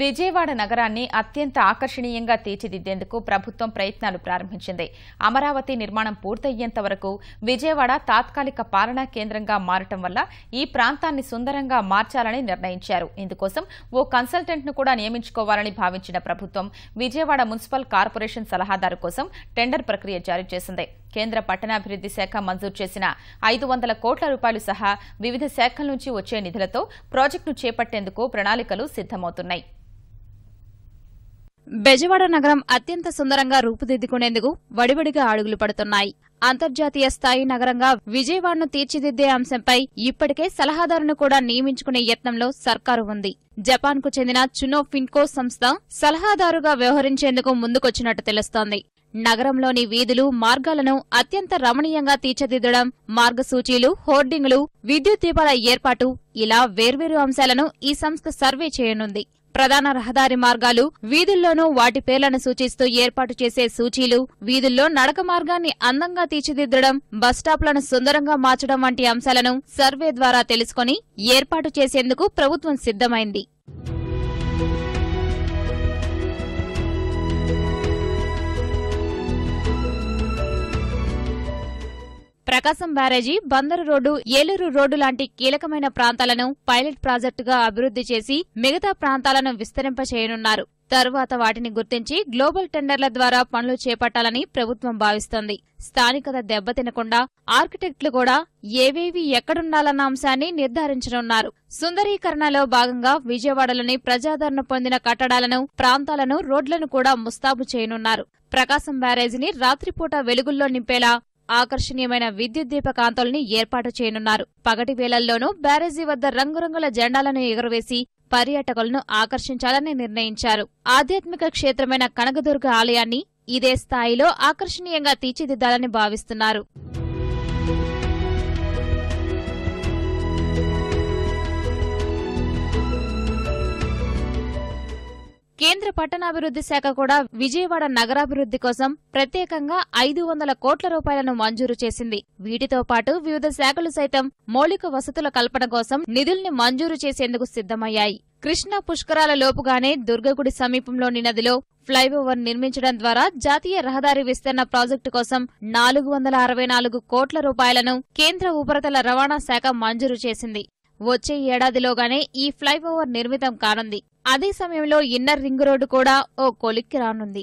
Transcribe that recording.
విజయవాడ నగరాన్ని అత్యంత ఆకర్షణీయంగా తీర్చిదిద్దేందుకు ప్రభుత్వం ప్రయత్నాలు ప్రారంభించింది. అమరావతి నిర్మాణం పూర్తయ్యేంత వరకు విజయవాడ తాత్కాలిక పాలనా కేంద్రంగా మారటం వల్ల ఈ ప్రాంతాన్ని సుందరంగా మార్చాలని నిర్ణయించారు. ఇందుకోసం ఓ కన్సల్టెంట్ను కూడా నియమించుకోవాలని భావించిన ప్రభుత్వం విజయవాడ మున్సిపల్ కార్పొరేషన్ సలహాదారు కోసం టెండర్ ప్రక్రియ జారీ చేసింది. కేంద్ర పట్టణాభివృద్ది శాఖ మంజూరు చేసిన 500 కోట్ల రూపాయలు సహా వివిధ శాఖల నుంచి వచ్చే నిధులతో ప్రాజెక్టును చేపట్టేందుకు ప్రణాళికలు సిద్దమవుతున్నాయి. బెజవాడ నగరం అత్యంత సుందరంగా రూపుదిద్దుకునేందుకు వడివడిగా అడుగులు పడుతున్నాయి. అంతర్జాతీయ స్థాయి నగరంగా విజయవాడను తీర్చిదిద్దే అంశంపై ఇప్పటికే సలహాదారును కూడా నియమించుకునే యత్నంలో సర్కారు ఉంది. జపాన్కు చెందిన చునో ఫిన్కో సంస్థ సలహాదారుగా వ్యవహరించేందుకు ముందుకొచ్చినట్టు తెలుస్తోంది. నగరంలోని వీధులు, మార్గాలను అత్యంత రమణీయంగా తీర్చిదిద్దడం, మార్గసూచీలు, హోర్డింగులు, విద్యుత్ దీపాల ఏర్పాటు ఇలా వేర్వేరు అంశాలను ఈ సంస్థ సర్వే చేయనుంది. ప్రధాన రహదారి మార్గాలు, వీధుల్లోనూ వాటి పేర్లను సూచిస్తూ ఏర్పాటు చేసే సూచీలు, వీధుల్లో నడక మార్గాన్ని అందంగా తీర్చిదిద్దడం, బస్టాప్లను సుందరంగా మార్చడం వంటి అంశాలను సర్వే ద్వారా తెలుసుకుని ఏర్పాటు చేసేందుకు ప్రభుత్వం సిద్దమైంది. ప్రకాశం బ్యారేజీ, బందరు రోడ్డు, ఏలూరు రోడ్డు లాంటి కీలకమైన ప్రాంతాలను పైలట్ ప్రాజెక్టుగా అభివృద్ది చేసి మిగతా ప్రాంతాలను విస్తరింపచేయనున్నారు. తరువాత వాటిని గుర్తించి గ్లోబల్ టెండర్ల ద్వారా పనులు చేపట్టాలని ప్రభుత్వం భావిస్తోంది. స్థానికత దెబ్బతినకుండా ఆర్కిటెక్టులు కూడా ఏవేవి ఎక్కడుండాలన్న అంశాన్ని నిర్ధారించనున్నారు. సుందరీకరణలో భాగంగా విజయవాడలోని ప్రజాదరణ పొందిన కట్టడాలను, ప్రాంతాలను, రోడ్లను కూడా ముస్తాబు చేయనున్నారు. ప్రకాశం బ్యారేజీని రాత్రిపూట వెలుగుల్లో నింపేలా ఆకర్షణీయమైన విద్యుత్ దీప కాంతుల్ని ఏర్పాటు చేయనున్నారు. పగటి వేళల్లోనూ బ్యారేజీ వద్ద రంగురంగుల జెండాలను ఎగురవేసి పర్యాటకులను ఆకర్షించాలని నిర్ణయించారు. ఆధ్యాత్మిక క్షేత్రమైన కనకదుర్గ ఆలయాన్ని ఇదే స్థాయిలో ఆకర్షణీయంగా తీర్చిదిద్దాలని భావిస్తున్నారు. కేంద్ర పట్టణాభివృద్ది శాఖ కూడా విజయవాడ నగరాభివృద్ది కోసం ప్రత్యేకంగా 500 కోట్ల రూపాయలను మంజూరు చేసింది. వీటితో పాటు వివిధ శాఖలు సైతం మౌలిక వసతుల కల్పన కోసం నిధుల్ని మంజూరు చేసేందుకు సిద్దమయ్యాయి. కృష్ణా పుష్కరాల లోపుగానే దుర్గగుడి సమీపంలోని నదిలో ఫ్లైఓవర్ నిర్మించడం ద్వారా జాతీయ రహదారి విస్తరణ ప్రాజెక్టు కోసం 464 కోట్ల రూపాయలను కేంద్ర ఉపరితల రవాణా శాఖ మంజూరు చేసింది. వచ్చే ఏడాదిలోగానే ఈ ఫ్లైఓవర్ నిర్మితం కానుంది. అదే సమయంలో ఇన్నర్ రింగ్ రోడ్డు కూడా ఓ కొలిక్కి రానుంది.